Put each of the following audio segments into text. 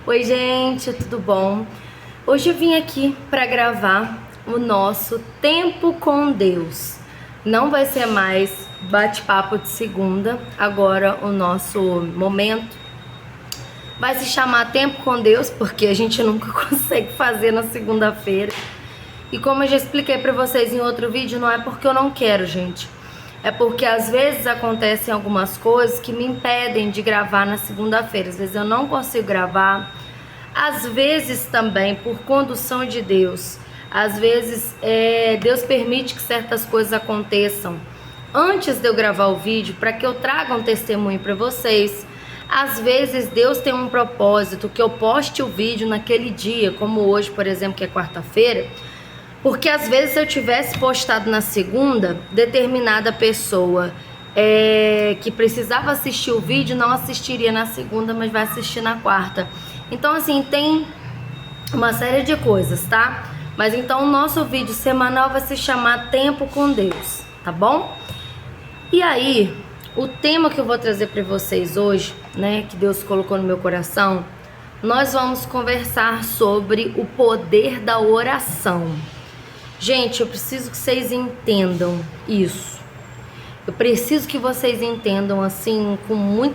Oi gente, tudo bom? Hoje eu vim aqui para gravar o nosso Tempo com Deus. Não vai ser mais bate-papo de segunda, agora o nosso momento vai se chamar Tempo com Deus, porque a gente nunca consegue fazer na segunda-feira. E como eu já expliquei para vocês em outro vídeo, não é porque eu não quero, gente. É porque às vezes acontecem algumas coisas que me impedem de gravar na segunda-feira. Às vezes eu não consigo gravar. Às vezes também por condução de Deus. Às vezes Deus permite que certas coisas aconteçam antes de eu gravar o vídeo para que eu traga um testemunho para vocês. Às vezes Deus tem um propósito que eu poste o vídeo naquele dia, como hoje, por exemplo, que é quarta-feira. Porque às vezes se eu tivesse postado na segunda, determinada pessoa que precisava assistir o vídeo não assistiria na segunda, mas vai assistir na quarta. Então assim, tem uma série de coisas, tá? Mas então o nosso vídeo semanal vai se chamar Tempo com Deus, tá bom? E aí, o tema que eu vou trazer para vocês hoje, né, que Deus colocou no meu coração, nós vamos conversar sobre o poder da oração. Gente, eu preciso que vocês entendam isso. Eu preciso que vocês entendam assim, com muita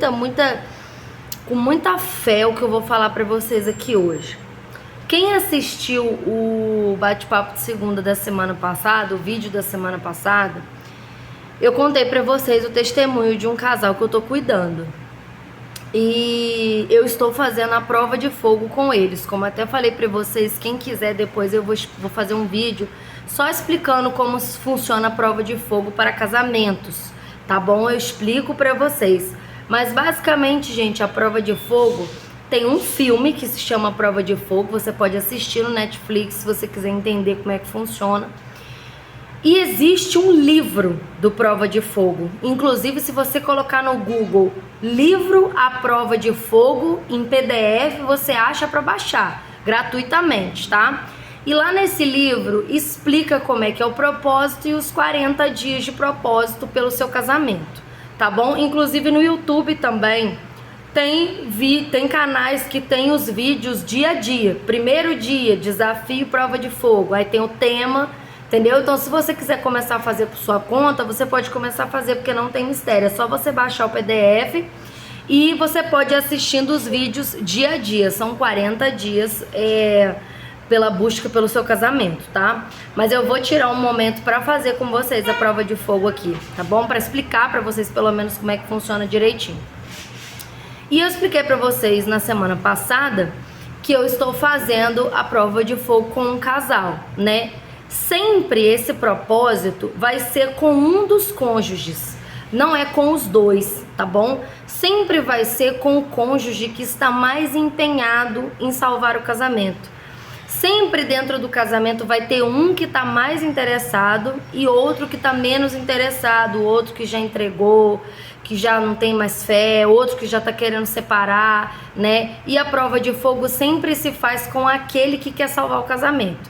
fé o que eu vou falar pra vocês aqui hoje. Quem assistiu o bate-papo de segunda da semana passada, o vídeo da semana passada, eu contei pra vocês o testemunho de um casal que eu tô cuidando. E eu estou fazendo a prova de fogo com eles. Como até falei pra vocês, quem quiser depois eu vou fazer um vídeo só explicando como funciona a prova de fogo para casamentos, tá bom? Eu explico pra vocês. Mas basicamente, gente, a prova de fogo tem um filme que se chama Prova de Fogo. Você pode assistir no Netflix se você quiser entender como é que funciona. E existe um livro do Prova de Fogo. Inclusive, se você colocar no Google livro à prova de fogo em PDF, você acha para baixar gratuitamente, tá? E lá nesse livro explica como é que é o propósito e os 40 dias de propósito pelo seu casamento, tá bom? Inclusive no YouTube também tem canais que tem os vídeos dia a dia. Primeiro dia, desafio prova de fogo. Aí tem o tema, entendeu? Então se você quiser começar a fazer por sua conta, você pode começar a fazer porque não tem mistério. É só você baixar o PDF e você pode ir assistindo os vídeos dia a dia. São 40 dias pela busca pelo seu casamento, tá? Mas eu vou tirar um momento pra fazer com vocês a prova de fogo aqui, tá bom? Pra explicar pra vocês pelo menos como é que funciona direitinho. E eu expliquei pra vocês na semana passada que eu estou fazendo a prova de fogo com um casal, né? Sempre esse propósito vai ser com um dos cônjuges, não é com os dois, tá bom? Sempre vai ser com o cônjuge que está mais empenhado em salvar o casamento. Sempre dentro do casamento vai ter um que está mais interessado e outro que está menos interessado, outro que já entregou, que já não tem mais fé, outro que já está querendo separar, né? E a prova de fogo sempre se faz com aquele que quer salvar o casamento.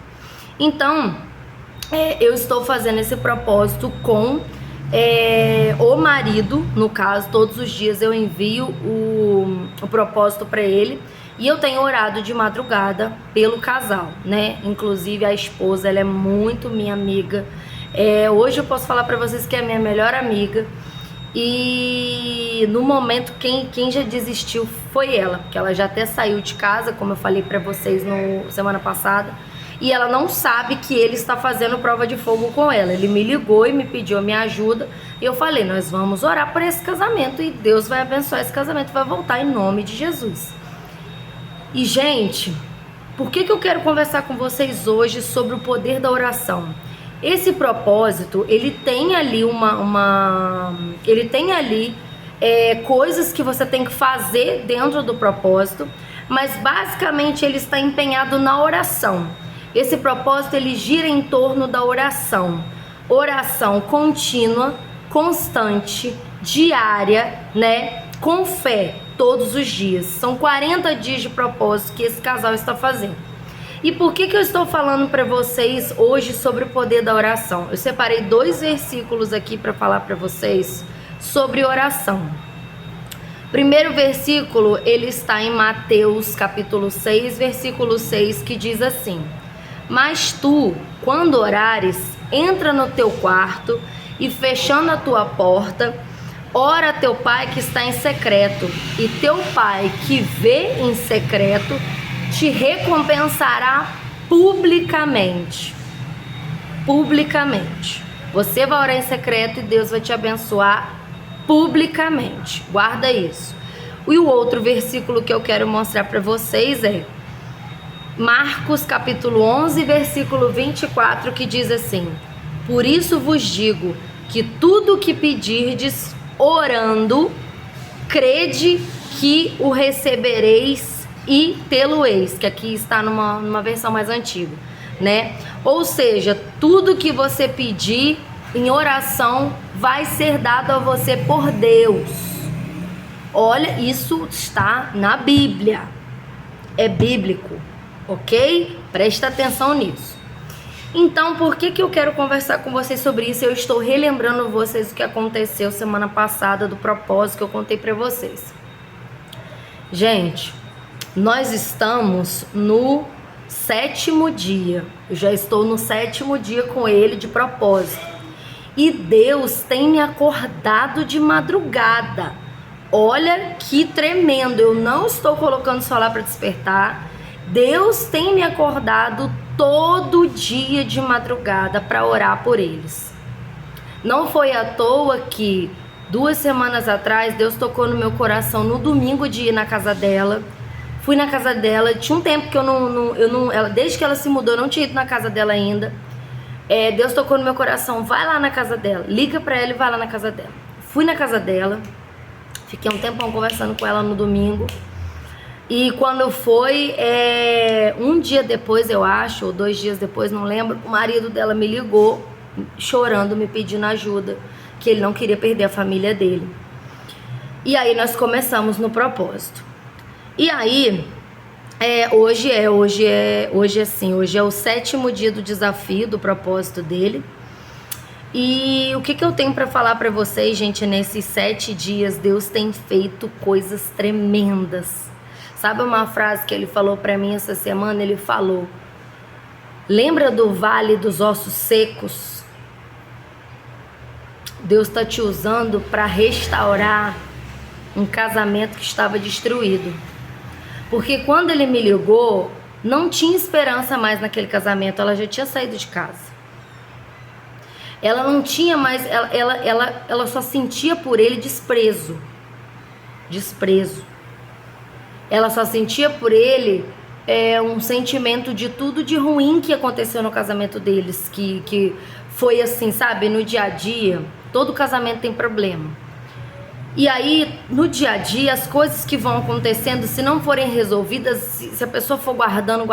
Então, eu estou fazendo esse propósito com o marido, no caso, todos os dias eu envio o propósito para ele. E eu tenho orado de madrugada pelo casal, né? Inclusive a esposa, ela é muito minha amiga. Hoje eu posso falar pra vocês que é minha melhor amiga. E no momento quem já desistiu foi ela, porque ela já até saiu de casa, como eu falei pra vocês no semana passada. E ela não sabe que ele está fazendo prova de fogo com ela. Ele me ligou e me pediu a minha ajuda. E eu falei, nós vamos orar por esse casamento e Deus vai abençoar esse casamento, vai voltar em nome de Jesus. E, gente, por que eu quero conversar com vocês hoje sobre o poder da oração? Esse propósito, ele tem ali coisas que você tem que fazer dentro do propósito, mas basicamente ele está empenhado na oração. Esse propósito, ele gira em torno da oração. Oração contínua, constante, diária, né? Com fé. Todos os dias. São 40 dias de propósito que esse casal está fazendo. E por que eu estou falando para vocês hoje sobre o poder da oração? Eu separei 2 versículos aqui para falar para vocês sobre oração. Primeiro versículo, ele está em Mateus capítulo 6, versículo 6, que diz assim: mas tu, quando orares, entra no teu quarto e fechando a tua porta, ora a teu pai que está em secreto, e teu pai que vê em secreto te recompensará publicamente. Publicamente. Você vai orar em secreto e Deus vai te abençoar publicamente. Guarda isso. E o outro versículo que eu quero mostrar para vocês é Marcos capítulo 11, versículo 24, que diz assim: por isso vos digo que tudo o que pedirdes orando, crede que o recebereis e tê-lo-eis, que aqui está numa versão mais antiga, né? Ou seja, tudo que você pedir em oração vai ser dado a você por Deus. Olha, isso está na Bíblia. É bíblico, ok? Presta atenção nisso. Então, por que eu quero conversar com vocês sobre isso? Eu estou relembrando vocês o que aconteceu semana passada do propósito que eu contei para vocês. Gente, nós estamos no 7º dia. Eu já estou no 7º dia com ele de propósito. E Deus tem me acordado de madrugada. Olha que tremendo. Eu não estou colocando só lá para despertar. Deus tem me acordado todo dia de madrugada para orar por eles. Não foi à toa que 2 semanas atrás Deus tocou no meu coração no domingo de ir na casa dela. Fui na casa dela. Tinha um tempo que ela, desde que ela se mudou, eu não tinha ido na casa dela ainda. Deus tocou no meu coração, vai lá na casa dela, liga pra ela e vai lá na casa dela. Fui na casa dela, fiquei um tempão conversando com ela no domingo. E quando foi, um dia depois, eu acho, ou 2 dias depois, não lembro, o marido dela me ligou, chorando, me pedindo ajuda, que ele não queria perder a família dele. E aí nós começamos no propósito. E aí, hoje é o 7º dia do desafio, do propósito dele. E o que eu tenho para falar para vocês, gente, nesses 7 dias, Deus tem feito coisas tremendas. Sabe uma frase que ele falou para mim essa semana? Ele falou: lembra do vale dos ossos secos? Deus está te usando para restaurar um casamento que estava destruído. Porque quando ele me ligou, não tinha esperança mais naquele casamento. Ela já tinha saído de casa. Ela não tinha mais... Ela só sentia por ele desprezo. Desprezo. Ela só sentia por ele um sentimento de tudo de ruim que aconteceu no casamento deles. Que foi assim, sabe? No dia a dia, todo casamento tem problema. E aí, no dia a dia, as coisas que vão acontecendo, se não forem resolvidas, se a pessoa for guardando,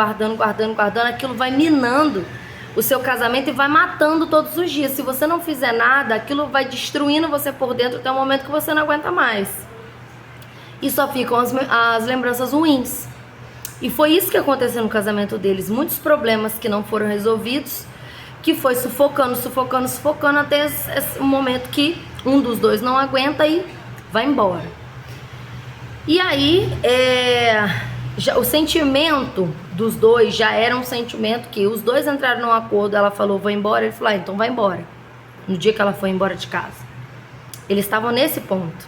aquilo vai minando o seu casamento e vai matando todos os dias. Se você não fizer nada, aquilo vai destruindo você por dentro até o momento que você não aguenta mais. E só ficam as lembranças ruins. E foi isso que aconteceu no casamento deles. Muitos problemas que não foram resolvidos, que foi sufocando até esse momento que um dos dois não aguenta e vai embora. E aí, o sentimento dos dois já era um sentimento que os dois entraram num acordo. Ela falou, vou embora. Ele falou, então vai embora. No dia que ela foi embora de casa. Eles estavam nesse ponto.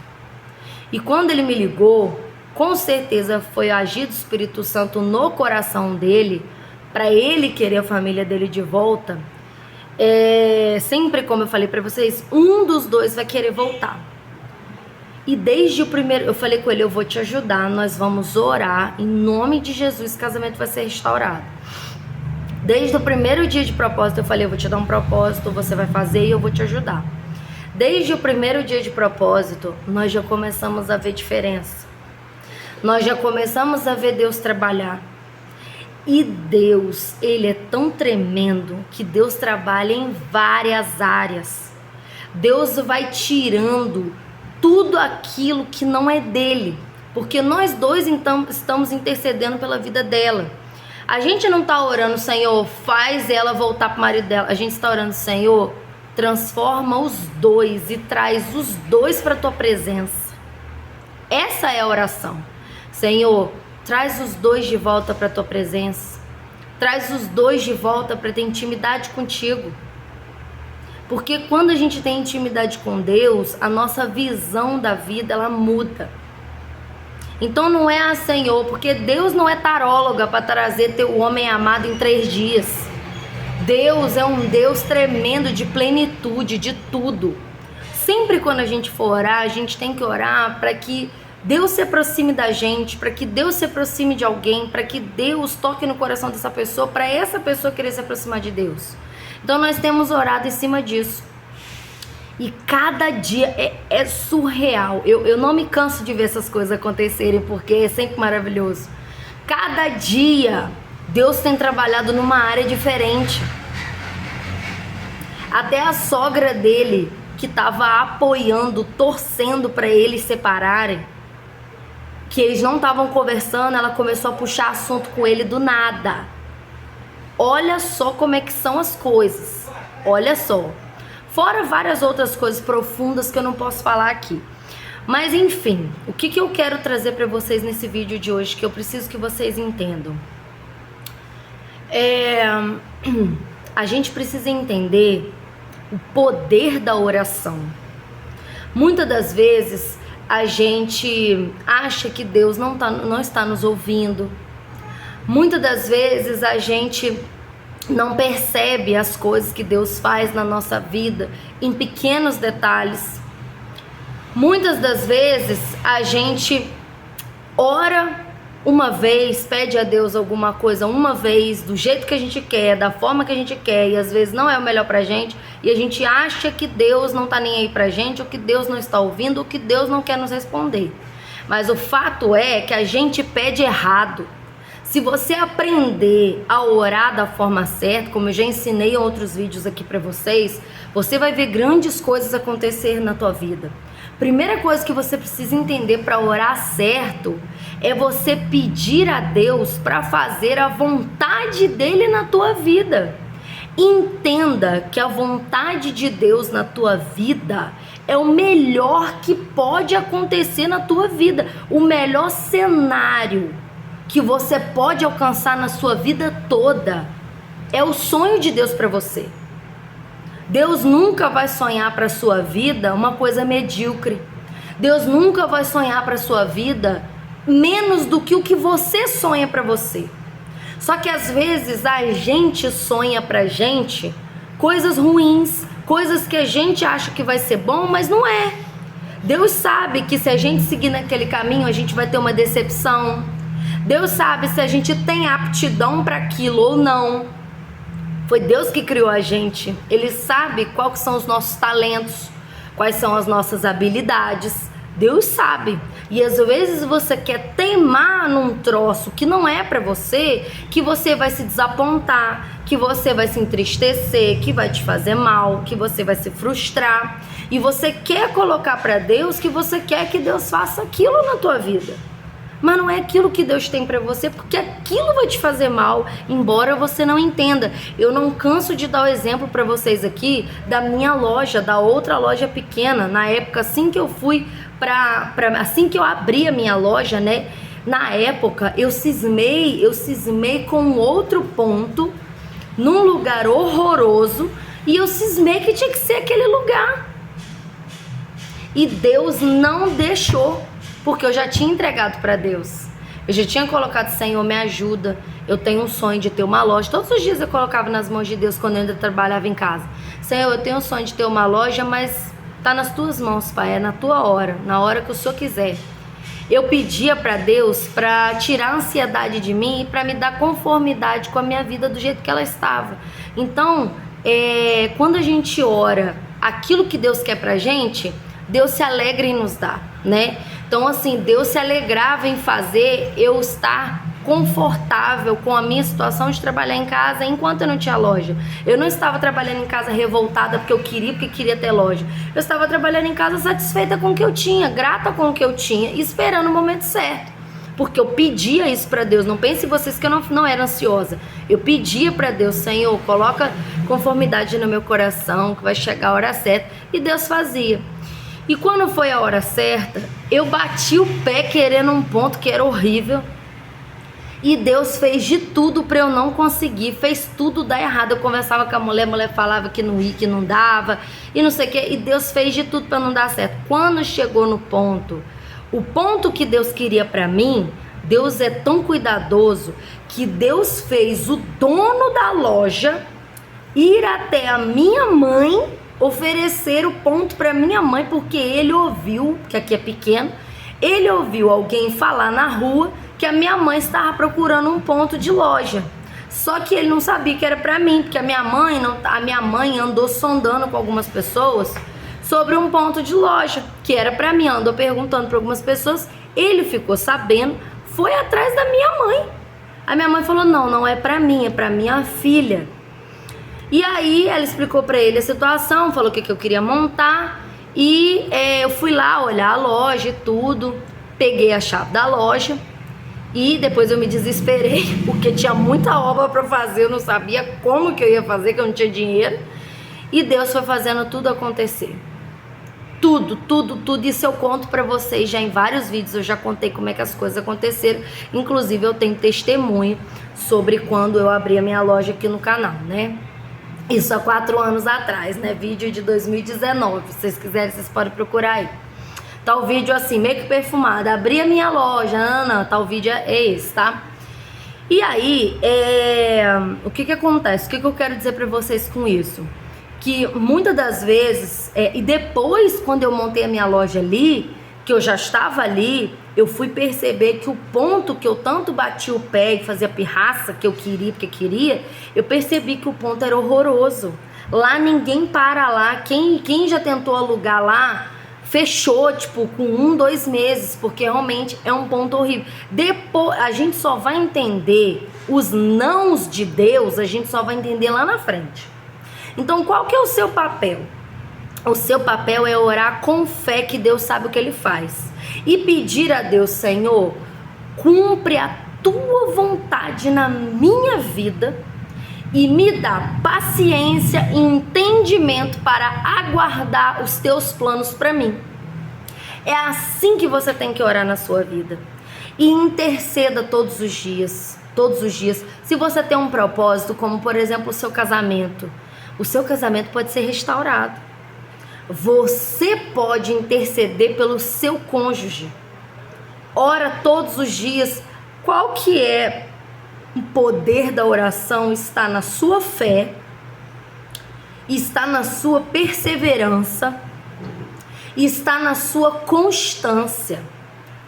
E quando ele me ligou, com certeza foi agir do Espírito Santo no coração dele, para ele querer a família dele de volta. Sempre, como eu falei para vocês, um dos dois vai querer voltar. E desde o primeiro, eu falei com ele, eu vou te ajudar, nós vamos orar, em nome de Jesus, o casamento vai ser restaurado. Desde o primeiro dia de propósito, eu falei, eu vou te dar um propósito, você vai fazer e eu vou te ajudar. Desde o primeiro dia de propósito, nós já começamos a ver diferença. Nós já começamos a ver Deus trabalhar. E Deus, Ele é tão tremendo que Deus trabalha em várias áreas. Deus vai tirando tudo aquilo que não é dele, porque nós dois então estamos intercedendo pela vida dela. A gente não está orando, Senhor, faz ela voltar para o marido dela. A gente está orando, Senhor, transforma os dois e traz os dois para a tua presença. Essa é a oração. Senhor, traz os dois de volta para a tua presença. Traz os dois de volta para ter intimidade contigo. Porque quando a gente tem intimidade com Deus, a nossa visão da vida, ela muda. Então não é Senhor, porque Deus não é taróloga para trazer teu homem amado em 3 dias. Deus é um Deus tremendo de plenitude, de tudo. Sempre quando a gente for orar, a gente tem que orar para que Deus se aproxime da gente, para que Deus se aproxime de alguém, para que Deus toque no coração dessa pessoa, para essa pessoa querer se aproximar de Deus. Então nós temos orado em cima disso. E cada dia é surreal. Eu não me canso de ver essas coisas acontecerem, porque é sempre maravilhoso. Cada dia Deus tem trabalhado numa área diferente. Até a sogra dele, que estava apoiando, torcendo para eles separarem, que eles não estavam conversando, ela começou a puxar assunto com ele do nada. Olha só como é que são as coisas. Olha só. Fora várias outras coisas profundas que eu não posso falar aqui. Mas enfim, o que eu quero trazer para vocês nesse vídeo de hoje, que eu preciso que vocês entendam. A gente precisa entender o poder da oração. Muitas das vezes a gente acha que Deus não está nos ouvindo. Muitas das vezes a gente não percebe as coisas que Deus faz na nossa vida em pequenos detalhes. Muitas das vezes a gente ora uma vez, pede a Deus alguma coisa uma vez, do jeito que a gente quer, da forma que a gente quer, e às vezes não é o melhor pra gente, e a gente acha que Deus não tá nem aí pra gente, ou que Deus não está ouvindo, ou que Deus não quer nos responder. Mas o fato é que a gente pede errado. Se você aprender a orar da forma certa, como eu já ensinei em outros vídeos aqui pra vocês, você vai ver grandes coisas acontecer na tua vida. Primeira coisa que você precisa entender para orar certo é você pedir a Deus para fazer a vontade dele na tua vida. Entenda que a vontade de Deus na tua vida é o melhor que pode acontecer na tua vida, o melhor cenário que você pode alcançar na sua vida toda. É o sonho de Deus para você. Deus nunca vai sonhar para a sua vida uma coisa medíocre. Deus nunca vai sonhar para a sua vida menos do que o que você sonha para você. Só que às vezes a gente sonha pra gente coisas ruins, coisas que a gente acha que vai ser bom, mas não é. Deus sabe que se a gente seguir naquele caminho, a gente vai ter uma decepção. Deus sabe se a gente tem aptidão para aquilo ou não. Foi Deus que criou a gente. Ele sabe quais são os nossos talentos, quais são as nossas habilidades. Deus sabe. E às vezes você quer teimar num troço que não é pra você, que você vai se desapontar, que você vai se entristecer, que vai te fazer mal, que você vai se frustrar. E você quer colocar pra Deus que você quer que Deus faça aquilo na tua vida. Mas não é aquilo que Deus tem pra você, porque aquilo vai te fazer mal, embora você não entenda. Eu não canso de dar o exemplo pra vocês aqui da minha loja, da outra loja pequena. Na época, assim que eu fui assim que eu abri a minha loja, né? Na época, eu cismei com um outro ponto, num lugar horroroso, e eu cismei que tinha que ser aquele lugar. E Deus não deixou. Porque eu já tinha entregado para Deus. Eu já tinha colocado, Senhor, me ajuda. Eu tenho um sonho de ter uma loja. Todos os dias eu colocava nas mãos de Deus quando eu ainda trabalhava em casa. Senhor, eu tenho um sonho de ter uma loja, mas tá nas tuas mãos, Pai. É na tua hora, na hora que o Senhor quiser. Eu pedia para Deus para tirar a ansiedade de mim e para me dar conformidade com a minha vida do jeito que ela estava. Então, quando a gente ora aquilo que Deus quer pra gente, Deus se alegra em nos dar, né? Então assim, Deus se alegrava em fazer eu estar confortável com a minha situação de trabalhar em casa enquanto eu não tinha loja. Eu não estava trabalhando em casa revoltada porque queria ter loja. Eu estava trabalhando em casa satisfeita com o que eu tinha, grata com o que eu tinha, esperando o momento certo. Porque eu pedia isso para Deus. Não pense vocês que eu não era ansiosa. Eu pedia para Deus, Senhor, coloca conformidade no meu coração, que vai chegar a hora certa. E Deus fazia. E quando foi a hora certa, eu bati o pé querendo um ponto que era horrível. E Deus fez de tudo para eu não conseguir, fez tudo dar errado. Eu conversava com a mulher falava que não ia, que não dava, e não sei o que. E Deus fez de tudo para não dar certo. Quando chegou no ponto, o ponto que Deus queria para mim, Deus é tão cuidadoso que Deus fez o dono da loja ir até a minha mãe, oferecer o ponto para minha mãe, porque ele ouviu, que aqui é pequeno, ele ouviu alguém falar na rua que a minha mãe estava procurando um ponto de loja. Só que ele não sabia que era para mim, porque a minha mãe andou sondando com algumas pessoas sobre um ponto de loja que era para mim, andou perguntando para algumas pessoas, ele ficou sabendo, foi atrás da minha mãe. A minha mãe falou: não é para mim, é para minha filha. E aí ela explicou para ele a situação, falou o que eu queria montar, e eu fui lá olhar a loja e tudo, peguei a chave da loja. E depois eu me desesperei, porque tinha muita obra para fazer, eu não sabia como que eu ia fazer, que eu não tinha dinheiro. E Deus foi fazendo tudo acontecer. Tudo. Isso eu conto para vocês já em vários vídeos, eu já contei como é que as coisas aconteceram. Inclusive eu tenho testemunho sobre quando eu abri a minha loja aqui no canal, né? Isso há 4 anos atrás, né? Vídeo de 2019, se vocês quiserem, vocês podem procurar aí. Tá o vídeo assim, meio que perfumado, abri a minha loja, tá o vídeo é esse, tá? E aí, o que acontece? O que eu quero dizer pra vocês com isso? Que muitas das vezes, e depois quando eu montei a minha loja ali, que eu já estava ali, eu fui perceber que o ponto que eu tanto bati o pé e fazia pirraça, que eu queria, porque queria, eu percebi que o ponto era horroroso. Lá ninguém para lá, quem já tentou alugar lá, fechou, tipo, com 1, 2 meses, porque realmente é um ponto horrível. Depois, a gente só vai entender os nãos de Deus, a gente só vai entender lá na frente. Então, qual que é o seu papel? O seu papel é orar com fé que Deus sabe o que Ele faz. E pedir a Deus: Senhor, cumpre a Tua vontade na minha vida e me dá paciência e entendimento para aguardar os teus planos para mim. É assim que você tem que orar na sua vida. E interceda todos os dias. Todos os dias. Se você tem um propósito, como por exemplo o seu casamento pode ser restaurado. Você pode interceder pelo seu cônjuge. Ora todos os dias. Qual que é o poder da oração? Está na sua fé, está na sua perseverança, está na sua constância.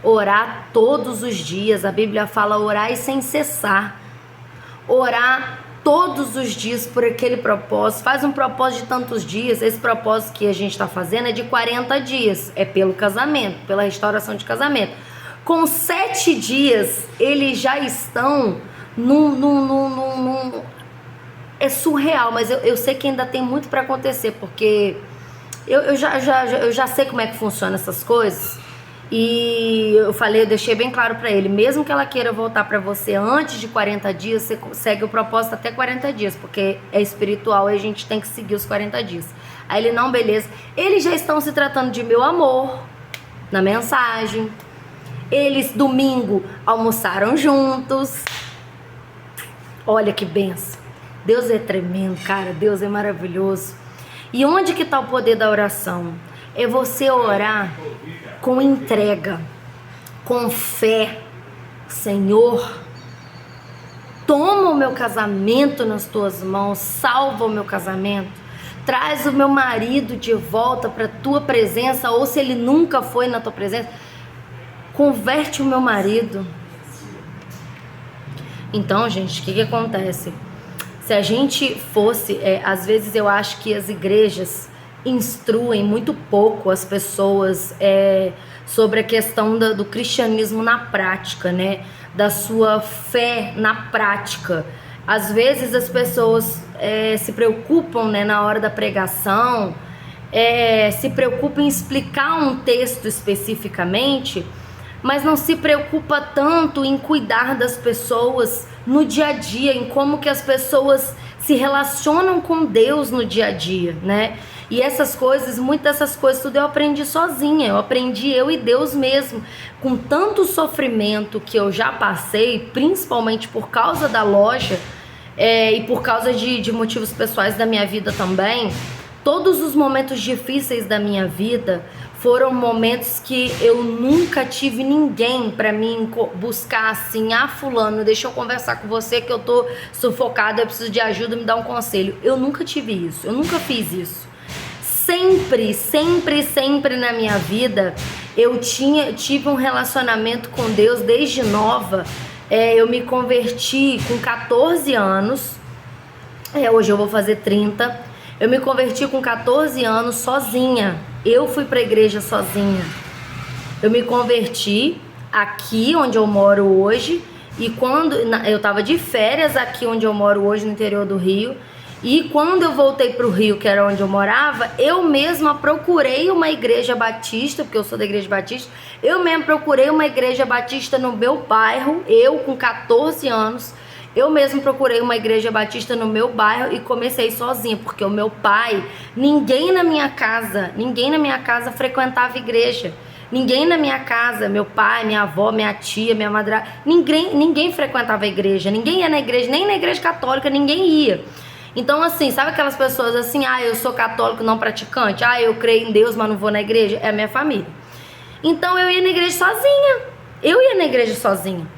Orar todos os dias, a Bíblia fala orar e sem cessar. Orar todos os dias por aquele propósito. Faz um propósito de tantos dias. Esse propósito que a gente está fazendo é de 40 dias, é pelo casamento, pela restauração de casamento. Com 7 dias, eles já estão é surreal, mas eu sei que ainda tem muito para acontecer, porque eu já sei como é que funciona essas coisas. E eu deixei bem claro para ele: mesmo que ela queira voltar para você antes de 40 dias, você segue o propósito até 40 dias, porque é espiritual e a gente tem que seguir os 40 dias. Aí ele: não, beleza. Eles já estão se tratando de meu amor na mensagem. Eles domingo almoçaram juntos. Olha que benção. Deus é tremendo, cara. Deus é maravilhoso. E onde que está o poder da oração? É você orar com entrega, com fé. Senhor, toma o meu casamento nas tuas mãos, salva o meu casamento, traz o meu marido de volta para a tua presença, ou se ele nunca foi na tua presença, converte o meu marido. Então, gente, o que acontece? Se a gente fosse, às vezes eu acho que as igrejas instruem muito pouco as pessoas sobre a questão do cristianismo na prática, né? Da sua fé na prática. Às vezes as pessoas se preocupam, né, na hora da pregação, se preocupam em explicar um texto especificamente, mas não se preocupa tanto em cuidar das pessoas no dia a dia, em como que as pessoas se relacionam com Deus no dia a dia, né? E essas coisas, muitas dessas coisas tudo eu aprendi sozinha. Eu aprendi eu e Deus mesmo. Com tanto sofrimento que eu já passei, principalmente por causa da loja, e por causa de motivos pessoais da minha vida também, todos os momentos difíceis da minha vida foram momentos que eu nunca tive ninguém pra mim buscar assim, fulano, deixa eu conversar com você que eu tô sufocada, eu preciso de ajuda, me dá um conselho. Eu nunca tive isso, eu nunca fiz isso. Sempre na minha vida eu tive um relacionamento com Deus desde nova. Eu me converti com 14 anos, hoje eu vou fazer 30. Eu me converti com 14 anos sozinha. Eu fui pra igreja sozinha. Eu me converti aqui onde eu moro hoje. E quando eu tava de férias aqui onde eu moro hoje, no interior do Rio. E quando eu voltei pro Rio, que era onde eu morava, eu mesma procurei uma igreja batista, porque eu sou da igreja batista. Eu mesma procurei uma igreja batista no meu bairro, eu com 14 anos. Eu mesmo procurei uma igreja batista no meu bairro e comecei sozinha, porque o meu pai, ninguém na minha casa frequentava igreja. Ninguém na minha casa, meu pai, minha avó, minha tia, minha madrasta, ninguém frequentava a igreja, ninguém ia na igreja, nem na igreja católica, ninguém ia. Então assim, sabe aquelas pessoas assim, eu sou católico não praticante, eu creio em Deus, mas não vou na igreja? É a minha família. Então eu ia na igreja sozinha.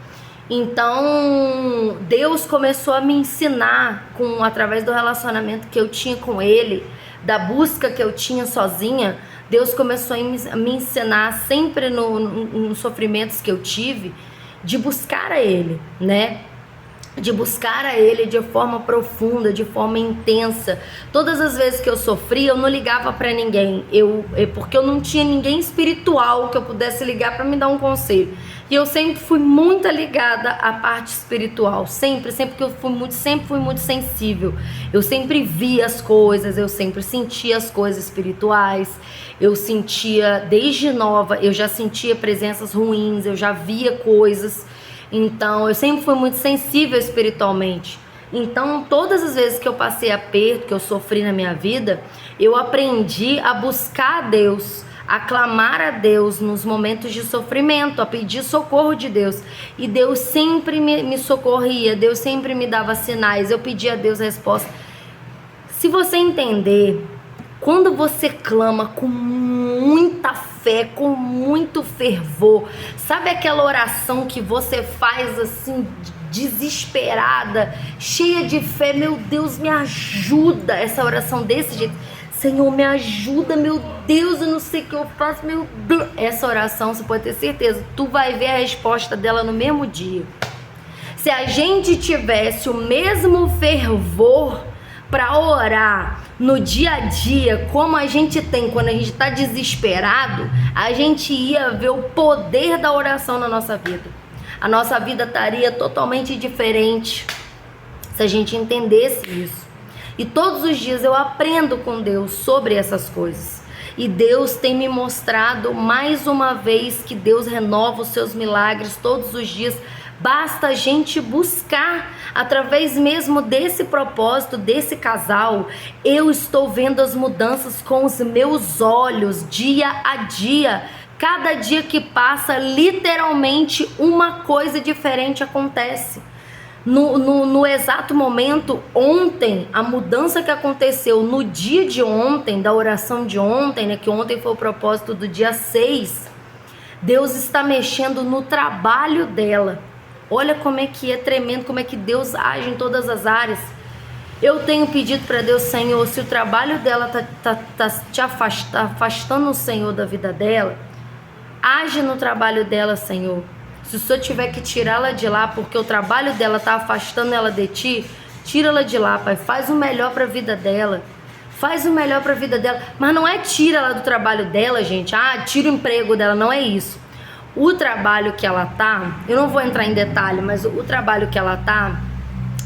Então, Deus começou a me ensinar, através do relacionamento que eu tinha com Ele, da busca que eu tinha sozinha. Deus começou a me ensinar sempre nos sofrimentos que eu tive, de buscar a Ele, né? De buscar a Ele de forma profunda, de forma intensa. Todas as vezes que eu sofri, eu não ligava pra ninguém, porque eu não tinha ninguém espiritual que eu pudesse ligar pra me dar um conselho. E eu sempre fui muito ligada à parte espiritual, sempre que eu sempre fui muito sensível. Eu sempre via as coisas, eu sempre sentia as coisas espirituais. Eu sentia, desde nova, eu já sentia presenças ruins, eu já via coisas. Então, eu sempre fui muito sensível espiritualmente. Então, todas as vezes que eu passei aperto, que eu sofri na minha vida, eu aprendi a buscar a Deus, a clamar a Deus nos momentos de sofrimento, a pedir socorro de Deus. E Deus sempre me socorria, Deus sempre me dava sinais, eu pedia a Deus a resposta. Se você entender, quando você clama com muita fé, com muito fervor, sabe aquela oração que você faz assim, desesperada, cheia de fé, meu Deus, me ajuda, essa oração desse jeito, Senhor, me ajuda, meu Deus, eu não sei o que eu faço, meu Deus. Essa oração, você pode ter certeza, tu vai ver a resposta dela no mesmo dia. Se a gente tivesse o mesmo fervor para orar no dia a dia, como a gente tem quando a gente está desesperado, a gente ia ver o poder da oração na nossa vida. A nossa vida estaria totalmente diferente se a gente entendesse isso. E todos os dias eu aprendo com Deus sobre essas coisas. E Deus tem me mostrado mais uma vez que Deus renova os seus milagres todos os dias. Basta a gente buscar, através mesmo desse propósito, desse casal. Eu estou vendo as mudanças com os meus olhos, dia a dia. Cada dia que passa, literalmente uma coisa diferente acontece. No exato momento, ontem, a mudança que aconteceu no dia de ontem, da oração de ontem, né, que ontem foi o propósito do dia 6, Deus está mexendo no trabalho dela. Olha como é que é tremendo, como é que Deus age em todas as áreas. Eu tenho pedido para Deus, Senhor, se o trabalho dela tá afastando o Senhor da vida dela, age no trabalho dela, Senhor. Se o Senhor tiver que tirá-la de lá, porque o trabalho dela tá afastando ela de Ti, tira-la de lá, Pai. Faz o melhor para a vida dela. Faz o melhor para a vida dela. Mas não é tira ela do trabalho dela, gente. Tira o emprego dela, não é isso. O trabalho que ela tá, eu não vou entrar em detalhe, mas o trabalho que ela tá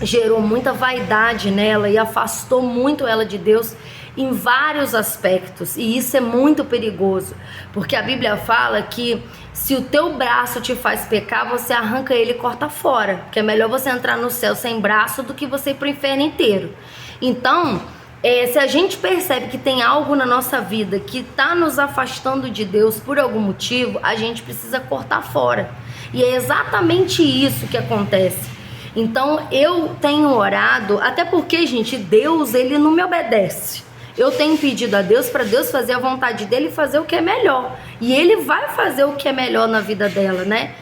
gerou muita vaidade nela e afastou muito ela de Deus em vários aspectos, e isso é muito perigoso, porque a Bíblia fala que se o teu braço te faz pecar, você arranca ele e corta fora, que é melhor você entrar no céu sem braço do que você ir pro inferno inteiro. Então, Se a gente percebe que tem algo na nossa vida que está nos afastando de Deus por algum motivo, a gente precisa cortar fora. E é exatamente isso que acontece. Então eu tenho orado, até porque, gente, Deus, ele não me obedece. Eu tenho pedido a Deus para Deus fazer a vontade dele e fazer o que é melhor. E ele vai fazer o que é melhor na vida dela, né?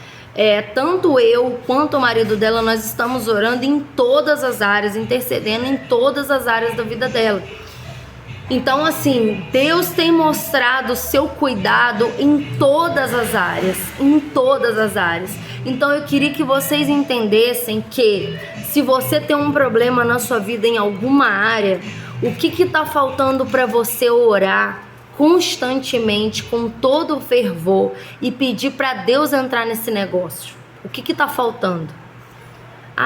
Tanto eu quanto o marido dela, nós estamos orando em todas as áreas, intercedendo em todas as áreas da vida dela. Então, assim, Deus tem mostrado o seu cuidado em todas as áreas, Então, eu queria que vocês entendessem que se você tem um problema na sua vida em alguma área, o que está faltando para você orar constantemente, com todo o fervor, e pedir para Deus entrar nesse negócio? O que está faltando?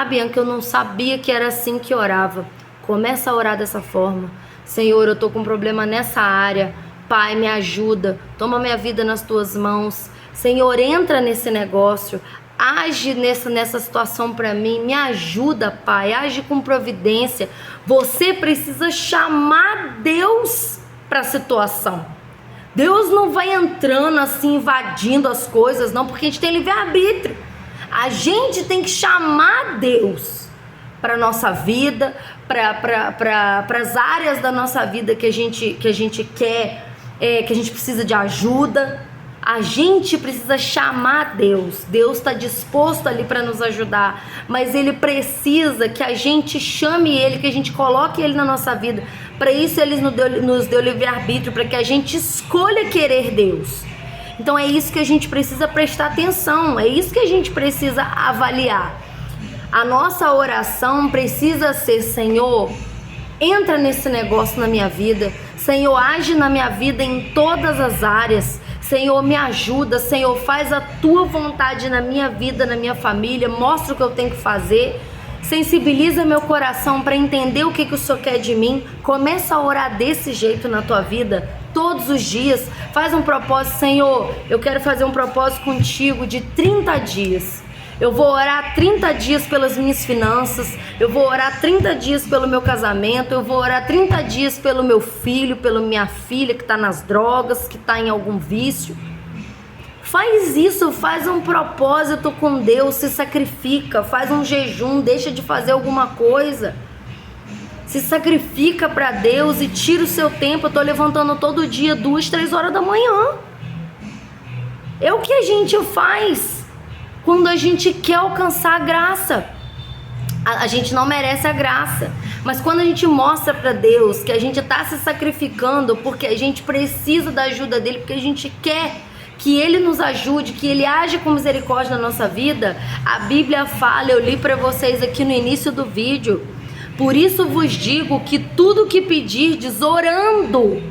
Bianca, eu não sabia que era assim que orava. Começa a orar dessa forma. Senhor, eu tô com um problema nessa área. Pai, me ajuda. Toma minha vida nas tuas mãos. Senhor, entra nesse negócio. Age nessa situação para mim. Me ajuda, Pai. Age com providência. Você precisa chamar Deus para a situação. Deus não vai entrando assim, invadindo as coisas, não, porque a gente tem livre-arbítrio. A gente tem que chamar Deus para nossa vida, para as áreas da nossa vida que a gente quer, que a gente precisa de ajuda. A gente precisa chamar Deus. Deus está disposto ali para nos ajudar, mas Ele precisa que a gente chame Ele, que a gente coloque Ele na nossa vida. Para isso Ele nos deu livre-arbítrio, para que a gente escolha querer Deus. Então é isso que a gente precisa prestar atenção, é isso que a gente precisa avaliar. A nossa oração precisa ser: Senhor, entra nesse negócio na minha vida. Senhor, age na minha vida em todas as áreas. Senhor, me ajuda. Senhor, faz a tua vontade na minha vida, na minha família. Mostra o que eu tenho que fazer. Sensibiliza meu coração para entender o que o Senhor quer de mim. Começa a orar desse jeito na tua vida, todos os dias. Faz um propósito: Senhor, eu quero fazer um propósito contigo de 30 dias. Eu vou orar 30 dias pelas minhas finanças, eu vou orar 30 dias pelo meu casamento, eu vou orar 30 dias pelo meu filho, pela minha filha que está nas drogas, que está em algum vício. Faz isso, faz um propósito com Deus, se sacrifica, faz um jejum, deixa de fazer alguma coisa. Se sacrifica para Deus e tira o seu tempo. Eu estou levantando todo dia 2, 3 horas da manhã. É o que a gente faz quando a gente quer alcançar a graça. A gente não merece a graça, mas quando a gente mostra para Deus que a gente está se sacrificando porque a gente precisa da ajuda dele, porque a gente quer que ele nos ajude, que ele age com misericórdia na nossa vida, a Bíblia fala, eu li para vocês aqui no início do vídeo: por isso vos digo que tudo que pedirdes orando,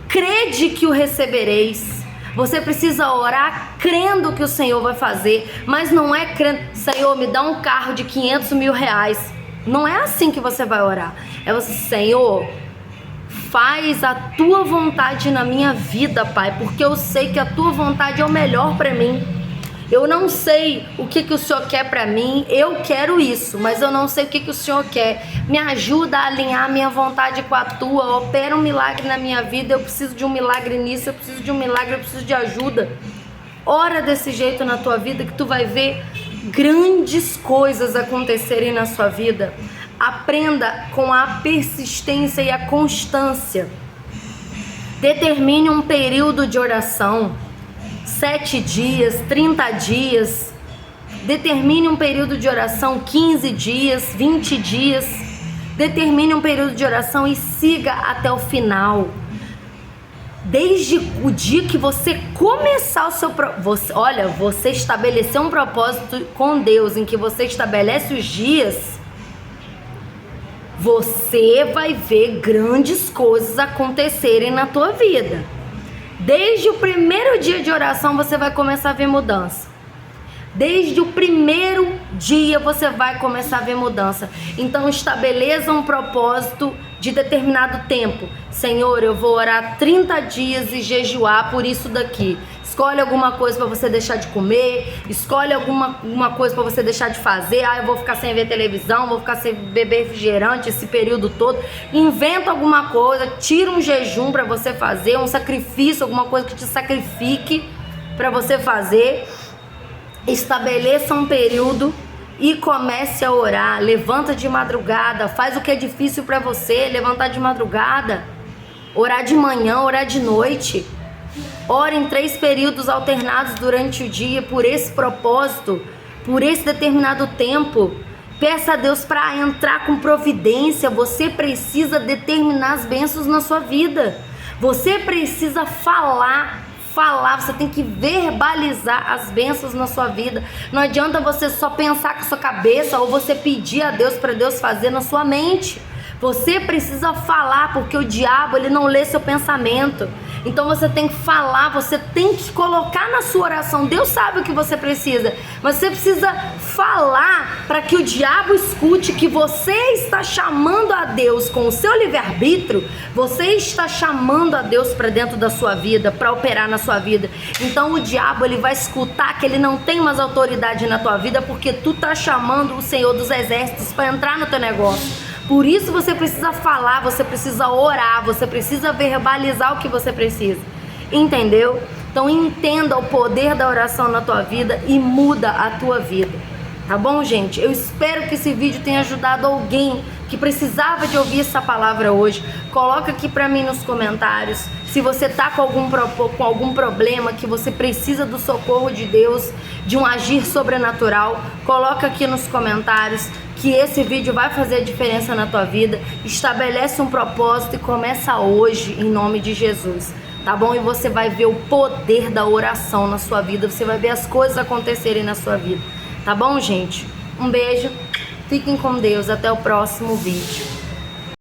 crede que o recebereis. Você precisa orar crendo que o Senhor vai fazer, mas não é crendo: Senhor, me dá um carro de 500 mil reais. Não é assim que você vai orar. É você: Senhor, faz a tua vontade na minha vida, Pai, porque eu sei que a tua vontade é o melhor para mim. Eu não sei o que o Senhor quer para mim, eu quero isso, mas eu não sei o que o Senhor quer. Me ajuda a alinhar a minha vontade com a tua, opera um milagre na minha vida, eu preciso de um milagre nisso, eu preciso de um milagre, eu preciso de ajuda. Ora desse jeito na tua vida que tu vai ver grandes coisas acontecerem na sua vida. Aprenda com a persistência e a constância. Determine um período de oração. 7 dias, 30 dias, determine um período de oração, 15 dias, 20 dias, determine um período de oração e siga até o final. Desde o dia que você começar o seu você estabeleceu um propósito com Deus, em que você estabelece os dias, você vai ver grandes coisas acontecerem na tua vida. Desde o primeiro dia de oração você vai começar a ver mudança. Desde o primeiro dia você vai começar a ver mudança. Então estabeleça um propósito de determinado tempo. Senhor, eu vou orar 30 dias e jejuar por isso daqui. Escolhe alguma coisa para você deixar de comer, escolhe alguma coisa para você deixar de fazer. Eu vou ficar sem ver televisão, vou ficar sem beber refrigerante esse período todo. Inventa alguma coisa, tira um jejum para você fazer, um sacrifício, alguma coisa que te sacrifique para você fazer. Estabeleça um período e comece a orar. Levanta de madrugada, faz o que é difícil para você, levantar de madrugada, orar de manhã, orar de noite. Ore em 3 períodos alternados durante o dia, por esse propósito, por esse determinado tempo. Peça a Deus para entrar com providência. Você precisa determinar as bênçãos na sua vida. Você precisa falar, você tem que verbalizar as bênçãos na sua vida. Não adianta você só pensar com a sua cabeça ou você pedir a Deus para Deus fazer na sua mente. Você precisa falar, porque o diabo, ele não lê seu pensamento. Então você tem que falar, você tem que colocar na sua oração. Deus sabe o que você precisa, mas você precisa falar para que o diabo escute que você está chamando a Deus com o seu livre-arbítrio. Você está chamando a Deus para dentro da sua vida, para operar na sua vida. Então o diabo, ele vai escutar que ele não tem mais autoridade na tua vida, porque tu tá chamando o Senhor dos Exércitos para entrar no teu negócio. Por isso você precisa falar, você precisa orar, você precisa verbalizar o que você precisa. Entendeu? Então entenda o poder da oração na tua vida e muda a tua vida. Tá bom, gente? Eu espero que esse vídeo tenha ajudado alguém que precisava de ouvir essa palavra hoje. Coloca aqui pra mim nos comentários se você tá com algum problema, que você precisa do socorro de Deus, de um agir sobrenatural. Coloca aqui nos comentários que esse vídeo vai fazer a diferença na tua vida. Estabelece um propósito e começa hoje, em nome de Jesus, tá bom? E você vai ver o poder da oração na sua vida, você vai ver as coisas acontecerem na sua vida, tá bom, gente? Um beijo, fiquem com Deus, até o próximo vídeo.